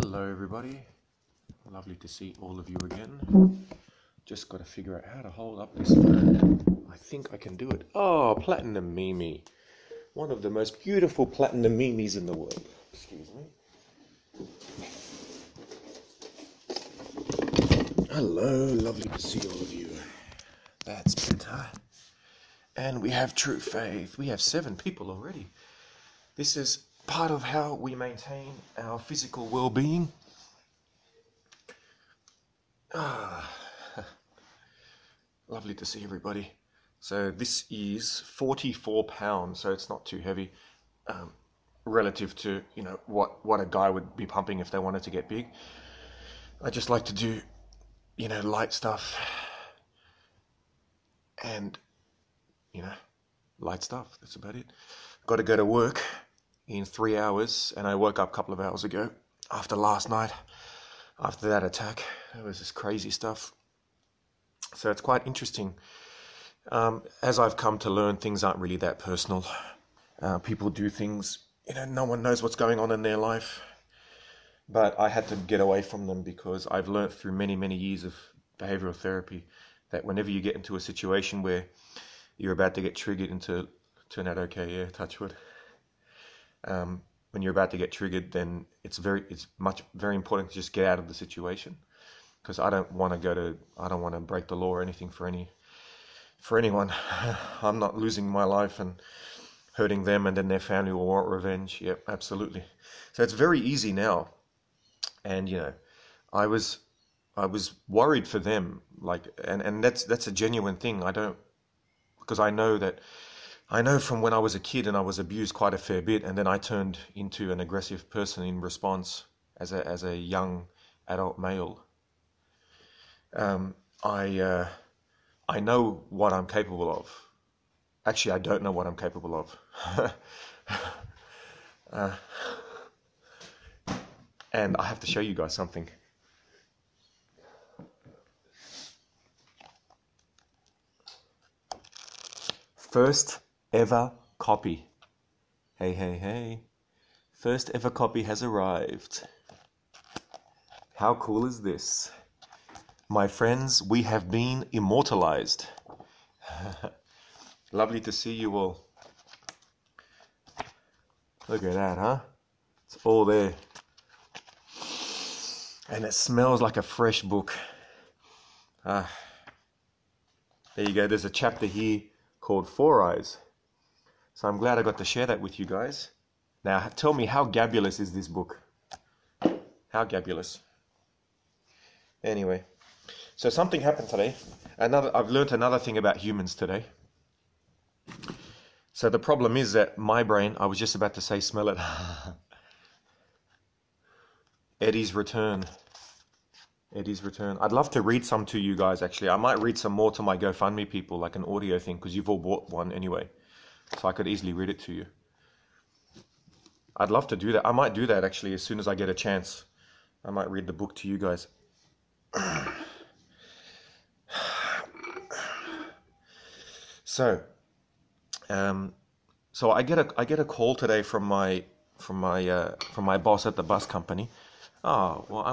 Hello everybody, lovely to see all of you again. Just got to figure out how to hold up this phone. I think I can do it. Oh, Platinum Mimi. One of the most beautiful Platinum Mimis in the world. Excuse me. Hello, lovely to see all of you. That's better. And we have True Faith. We have 7 people already. This is part of how we maintain our physical well-being. Lovely to see everybody. So this is 44 pounds, so it's not too heavy relative to, what a guy would be pumping if they wanted to get big. I just like to do, light stuff and, light stuff. That's about it. Got to go to work in 3 hours, and I woke up a couple of hours ago after last night, after that attack. It was this crazy stuff. So it's quite interesting. As I've come to learn, things aren't really that personal. People do things, no one knows what's going on in their life. But I had to get away from them because I've learned through many, many years of behavioral therapy that whenever you get into a situation where you're about to get triggered into, turn out okay, yeah, touch wood. When you're about to get triggered, then it's very important to just get out of the situation, because I don't want to break the law or anything for anyone. I'm not losing my life and hurting them, and then their family will want revenge. Yep, absolutely. So it's very easy now, and I was worried for them, and that's a genuine thing. Because I know from when I was a kid and I was abused quite a fair bit, and then I turned into an aggressive person in response as a young adult male. I know what I'm capable of. Actually, I don't know what I'm capable of. And I have to show you guys something. First ever copy. Hey. First ever copy has arrived. How cool is this? My friends, we have been immortalized. Lovely to see you all. Look at that, huh? It's all there. And it smells like a fresh book. There you go. There's a chapter here called 4 Eyes. So I'm glad I got to share that with you guys. Now, tell me, how gabulous is this book? How gabulous. Anyway, so something happened today. I've learned another thing about humans today. So the problem is that my brain, I was just about to say, smell it. Eddie's return. I'd love to read some to you guys, actually. I might read some more to my GoFundMe people, like an audio thing, because you've all bought one anyway. So I could easily read it to you. I'd love to do that. I might do that, actually, as soon as I get a chance. I might read the book to you guys. So I get a call today from my boss at the bus company. Oh, well,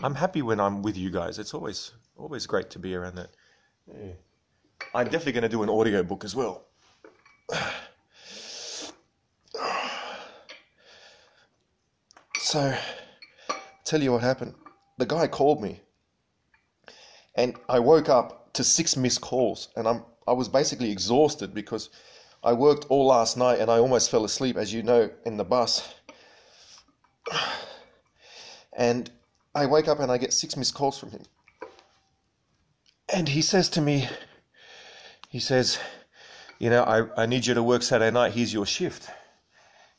I'm happy when I'm with you guys. It's always great to be around that. Yeah. I'm definitely going to do an audio book as well. So, tell you what happened. The guy called me, and I woke up to 6 missed calls, and I was basically exhausted because I worked all last night and I almost fell asleep, as you know, in the bus. And I wake up and I get 6 missed calls from him. And he says to me, I need you to work Saturday night. Here's your shift.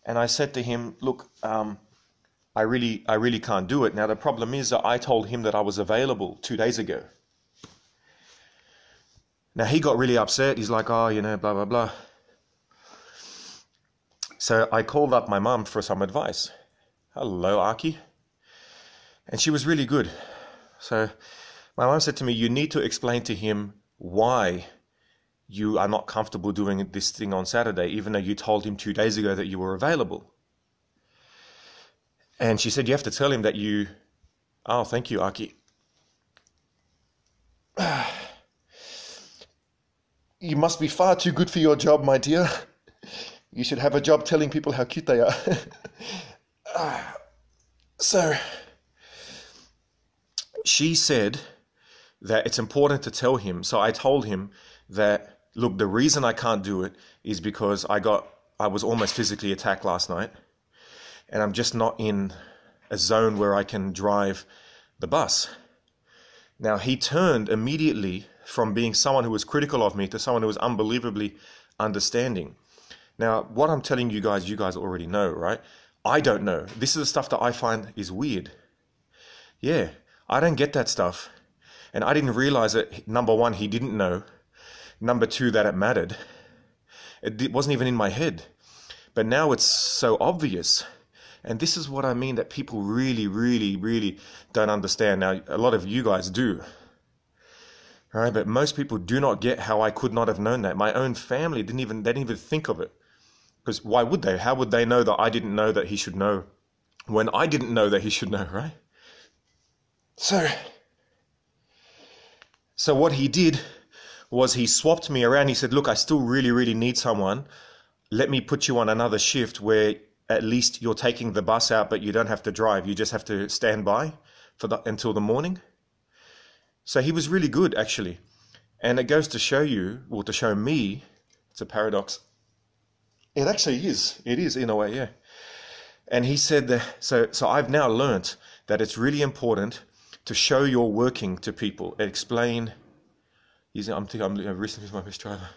And I said to him, look, I really can't do it. Now, the problem is that I told him that I was available 2 days ago. Now, he got really upset. He's like, blah, blah, blah. So I called up my mum for some advice. Hello, Aki. And she was really good. So my mum said to me, you need to explain to him why you are not comfortable doing this thing on Saturday, even though you told him 2 days ago that you were available. And she said, you have to tell him that you... Oh, thank you, Aki. You must be far too good for your job, my dear. You should have a job telling people how cute they are. So, she said that it's important to tell him. So I told him that, look, the reason I can't do it is because I was almost physically attacked last night, and I'm just not in a zone where I can drive the bus. Now, he turned immediately from being someone who was critical of me to someone who was unbelievably understanding. Now, what I'm telling you guys already know, right? I don't know. This is the stuff that I find is weird. Yeah, I don't get that stuff. And I didn't realize that, number one, he didn't know. Number two, that it mattered. It wasn't even in my head. But now it's so obvious. And this is what I mean that people really, really, really don't understand. Now, a lot of you guys do. Right? But most people do not get how I could not have known that. My own family they didn't even think of it. Because why would they? How would they know that I didn't know that he should know when I didn't know that he should know, right? So what he did was he swapped me around. He said, look, I still really, really need someone. Let me put you on another shift where at least you're taking the bus out, but you don't have to drive. You just have to stand by until the morning. So he was really good, actually. And it goes to show you, or to show me, it's a paradox. It actually is. It is in a way, yeah. And he said that, so I've now learnt that it's really important to show your working to people. Explain, I'm recently my best driver.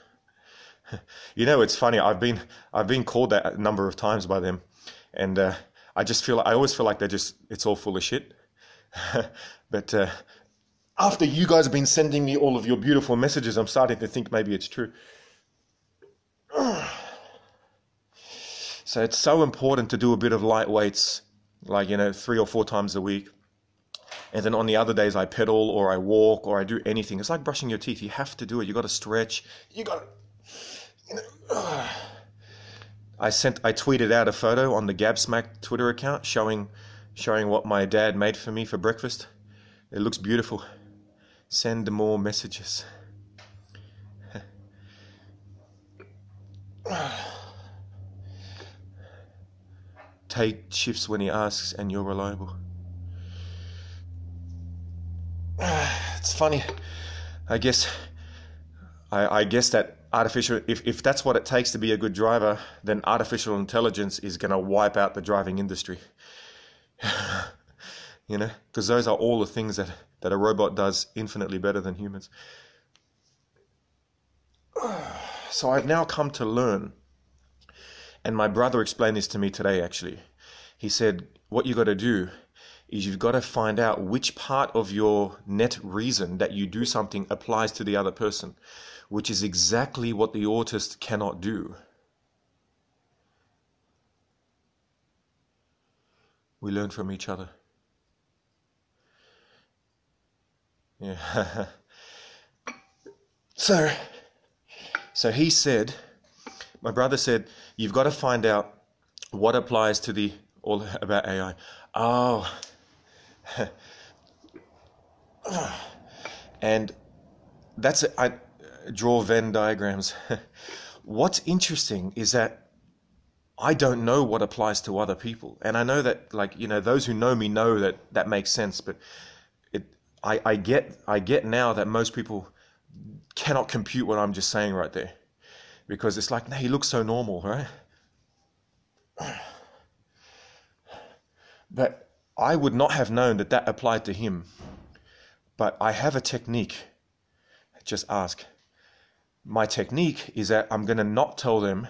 You know, it's funny, I've been called that a number of times by them. And I always feel like it's all full of shit. But after you guys have been sending me all of your beautiful messages, I'm starting to think maybe it's true. So it's so important to do a bit of light weights, like, 3 or 4 times a week. And then on the other days I pedal or I walk or I do anything. It's like brushing your teeth. You have to do it. You got to stretch. You got to... I tweeted out a photo on the Gabsmack Twitter account showing what my dad made for me for breakfast. It looks beautiful. Send more messages. Take shifts when he asks and you're reliable. It's funny. I guess that artificial, if that's what it takes to be a good driver, then artificial intelligence is going to wipe out the driving industry. Because those are all the things that a robot does infinitely better than humans. So I've now come to learn, and my brother explained this to me today actually. He said, what you got to do is you've got to find out which part of your net reason that you do something applies to the other person, which is exactly what the autist cannot do. We learn from each other. Yeah. So he said, my brother said, you've got to find out what applies to all about AI. Oh. And that's it. I draw Venn diagrams. What's interesting is that I don't know what applies to other people. And I know that, those who know me know that makes sense, but I get now that most people cannot compute what I'm just saying right there. Because it's like, no, he looks so normal, right? But I would not have known that applied to him. But I have a technique. Just ask. My technique is that I'm going to not tell them.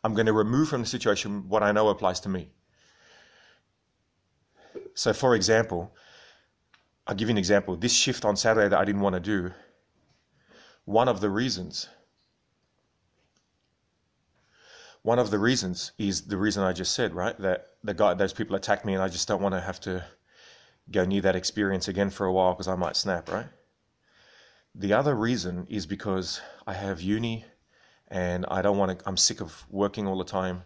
I'm going to remove from the situation what I know applies to me. So for example, I'll give you an example. This shift on Saturday that I didn't want to do, one of the reasons is the reason I just said, right? That those people attacked me and I just don't want to have to go near that experience again for a while because I might snap, right? The other reason is because I have uni and I don't want to, I'm sick of working all the time.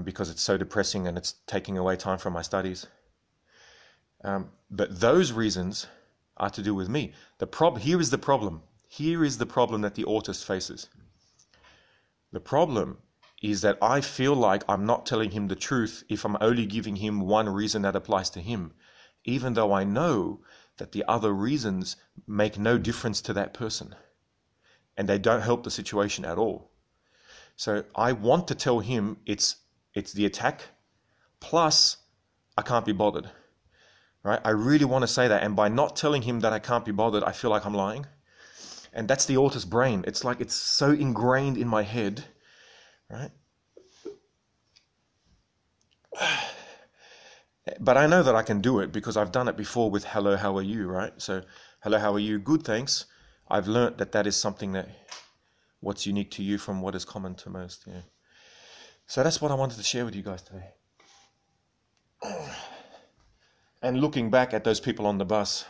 because it's so depressing and it's taking away time from my studies. But those reasons are to do with me. Here is the problem. Here is the problem that the autist faces. The problem is that I feel like I'm not telling him the truth if I'm only giving him one reason that applies to him, even though I know that the other reasons make no difference to that person and they don't help the situation at all. So I want to tell him it's the attack plus I can't be bothered, right? I really want to say that, and by not telling him that I can't be bothered, I feel like I'm lying. And that's the autist brain. It's like it's so ingrained in my head, right? But I know that I can do it because I've done it before with hello, how are you, right? So hello, how are you? Good, thanks. I've learned that is something that what's unique to you from what is common to most. Yeah. So that's what I wanted to share with you guys today. And looking back at those people on the bus,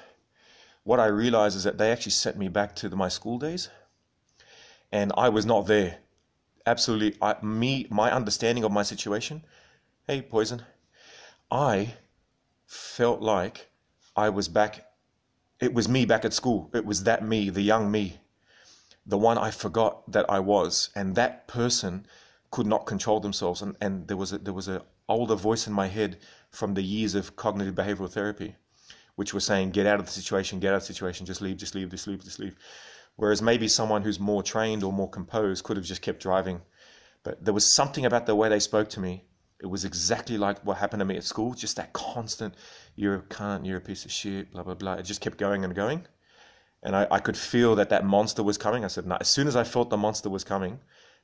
what I realized is that they actually sent me back to my school days, and I was not there. Absolutely, my understanding of my situation. Hey, Poison. I felt like I was back. It was me back at school. It was that me, the young me, the one I forgot that I was, and that person could not control themselves. And there was a older voice in my head from the years of cognitive behavioral therapy, which was saying, get out of the situation, just leave. Whereas maybe someone who's more trained or more composed could have just kept driving. But there was something about the way they spoke to me. It was exactly like what happened to me at school, just that constant, you're a cunt, you're a piece of shit, blah, blah, blah. It just kept going and going. And I could feel that monster was coming. I said, no. As soon as I felt the monster was coming,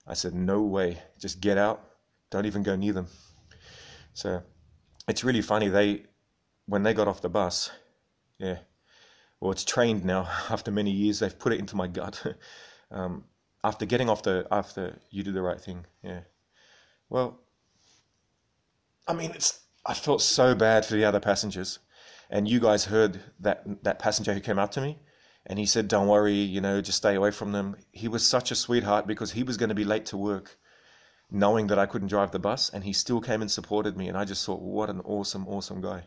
I said, no way, just get out. Don't even go near them. So it's really funny. When they got off the bus, yeah, well, it's trained now. After many years, they've put it into my gut. After getting off after you do the right thing, yeah. Well, I mean, I felt so bad for the other passengers. And you guys heard that passenger who came up to me, and he said, don't worry, just stay away from them. He was such a sweetheart because he was going to be late to work, knowing that I couldn't drive the bus, and he still came and supported me. And I just thought, what an awesome, awesome guy.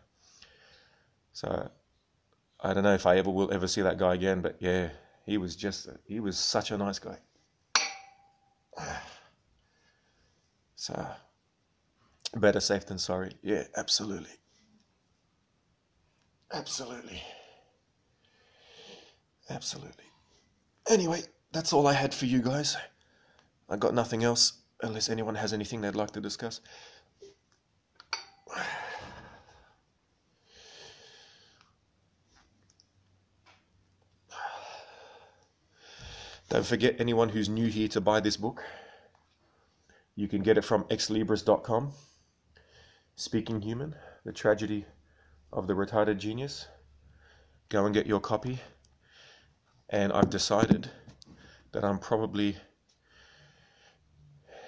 So I don't know if I will ever see that guy again, but yeah, he was such a nice guy. So better safe than sorry. Yeah, absolutely. Anyway, that's all I had for you guys. I got nothing else, unless anyone has anything they'd like to discuss. Don't forget, anyone who's new here, to buy this book. You can get it from exlibris.com. Speaking Human, The Tragedy of the Retarded Genius. Go and get your copy. And I've decided that I'm probably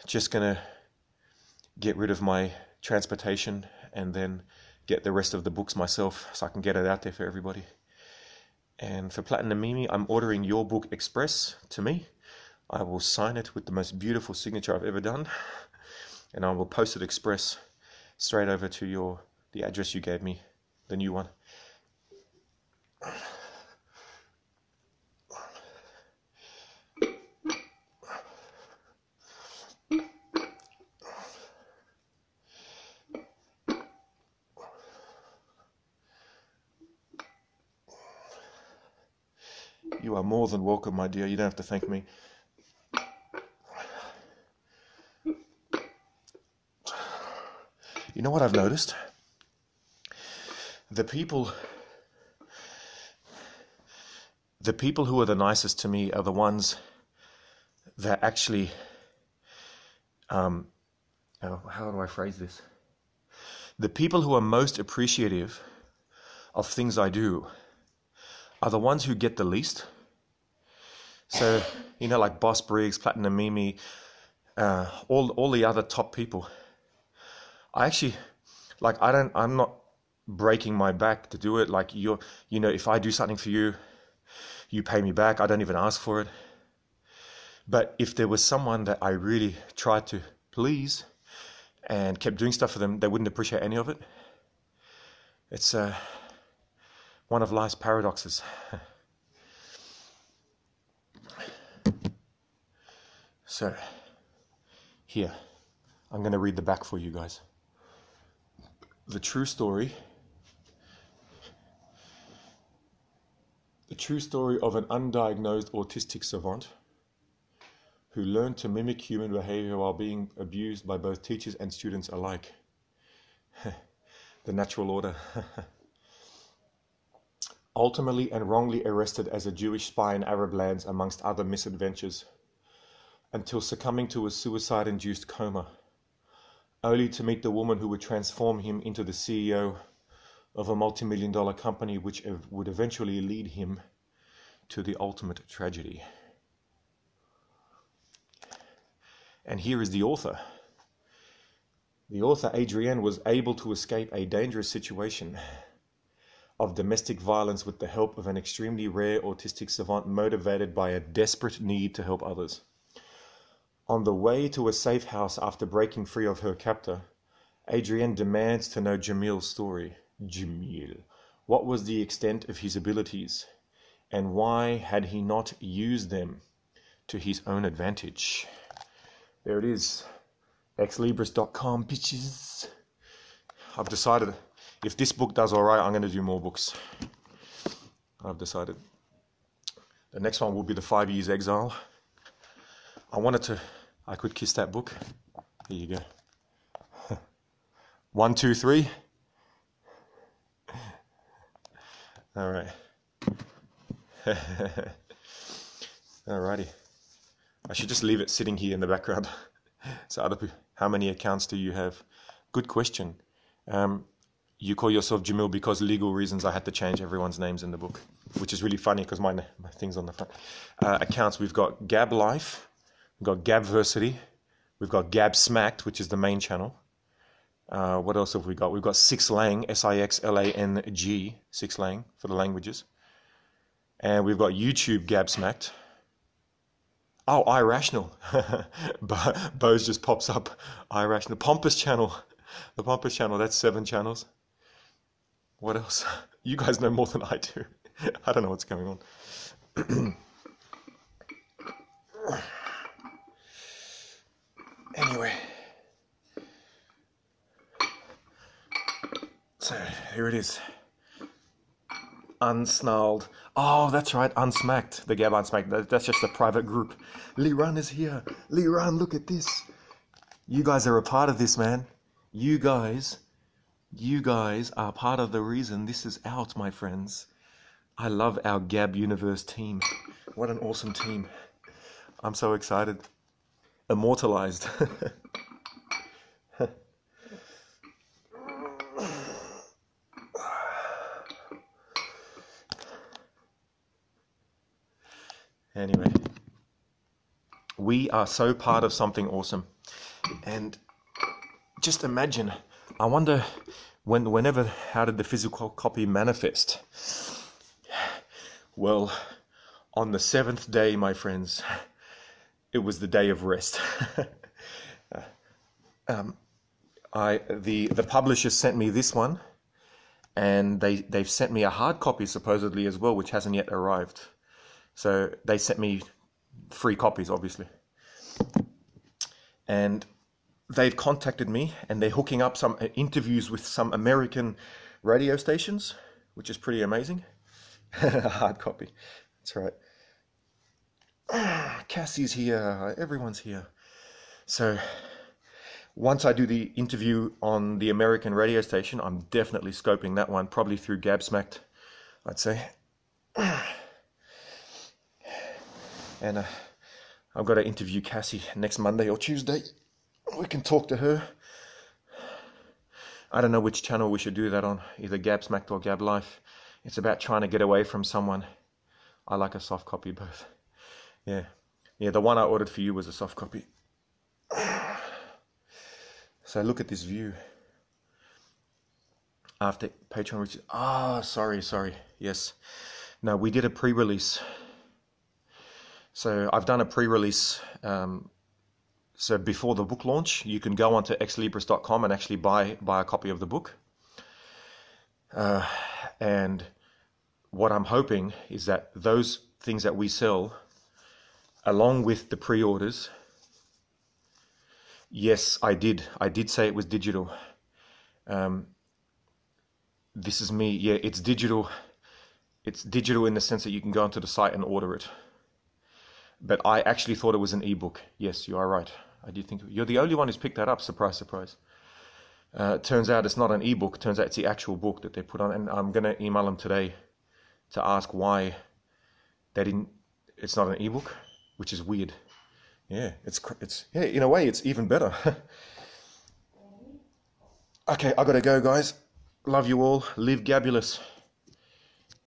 just going to get rid of my transportation and then get the rest of the books myself so I can get it out there for everybody. And for Platinum Mimi, I'm ordering your book express to me. I will sign it with the most beautiful signature I've ever done, and I will post it express straight over to the address you gave me, the new one. You are more than welcome, my dear. You don't have to thank me. You know what I've noticed? The people who are the nicest to me are the ones that actually, how do I phrase this? The people who are most appreciative of things I do are the ones who get the least. So, like Boss Briggs, Platinum Mimi, all the other top people. I actually, I'm not breaking my back to do it. Like if I do something for you, you pay me back. I don't even ask for it. But if there was someone that I really tried to please and kept doing stuff for them, they wouldn't appreciate any of it. It's one of life's paradoxes. So, here, I'm going to read the back for you guys. The true story of an undiagnosed autistic savant who learned to mimic human behavior while being abused by both teachers and students alike. The natural order. Ultimately and wrongly arrested as a Jewish spy in Arab lands amongst other misadventures, until succumbing to a suicide-induced coma, only to meet the woman who would transform him into the CEO of a multi-million-dollar company which would eventually lead him to the ultimate tragedy. And here is the author. The author, Adrienne, was able to escape a dangerous situation of domestic violence with the help of an extremely rare autistic savant motivated by a desperate need to help others. On the way to a safe house after breaking free of her captor, Adrienne demands to know Jamil's story. Jamil. What was the extent of his abilities, and why had he not used them to his own advantage? There it is. Exlibris.com, bitches. I've decided if this book does alright, I'm going to do more books. I've decided. The next one will be The 5 Years Exile. I could kiss that book. Here you go. 1, 2, 3. All right. Alrighty. I should just leave it sitting here in the background. So other people, how many accounts do you have? Good question. You call yourself Jamil because legal reasons I had to change everyone's names in the book, which is really funny because my thing's on the front. Accounts, we've got Gab Life, we've got Gabversity, we've got Gab Smacked, which is the main channel. What else have we got? We've got Six Lang, SIXLANG, Six Lang for the languages. And we've got YouTube Gab Smacked. Oh, Irrational. Bose just pops up. Irrational. Pompous Channel. The Pompous Channel, that's 7 channels. What else? You guys know more than I do. I don't know what's going on. Anyway. So, here it is. Unsnarled. Oh, that's right, Unsmacked. The Gab Unsmacked. That's just a private group. Lee Run is here. Lee Run, look at this. You guys are a part of this, man. You guys are part of the reason this is out, my friends. I love our Gab Universe team. What an awesome team. I'm so excited. Immortalized. Anyway, we are so part of something awesome. And just imagine, I wonder how did the physical copy manifest? Well, on the 7th day, my friends, it was the day of rest. The publisher sent me this one, and they've sent me a hard copy supposedly as well, which hasn't yet arrived. So they sent me 3 copies, obviously. And they've contacted me, and they're hooking up some interviews with some American radio stations, which is pretty amazing. Hard copy. That's right. Cassie's here. Everyone's here. So once I do the interview on the American radio station, I'm definitely scoping that one, probably through Gabsmacked, I'd say. And I've got to interview Cassie next Monday or Tuesday. We can talk to her. I don't know which channel we should do that on, either Gabsmacked or Gab Life. It's about trying to get away from someone. I like a soft copy both. Yeah, the one I ordered for you was a soft copy. So look at this view. After Patreon reaches... sorry. Yes. No, we did a pre-release. So I've done a pre-release So before the book launch, you can go onto xlibris.com and actually buy a copy of the book. And what I'm hoping is that those things that we sell, along with the pre-orders, yes, I did say it was digital. This is me. Yeah, it's digital. It's digital in the sense that you can go onto the site and order it. But I actually thought it was an ebook. Yes, you are right. I did think you're the only one who's picked that up. Surprise, surprise. Turns out it's not an ebook. Turns out it's the actual book that they put on. And I'm gonna email them today to ask why they didn't. It's not an ebook, which is weird. Yeah, it's yeah. In a way, it's even better. Okay, I gotta go, guys. Love you all. Live gabulous.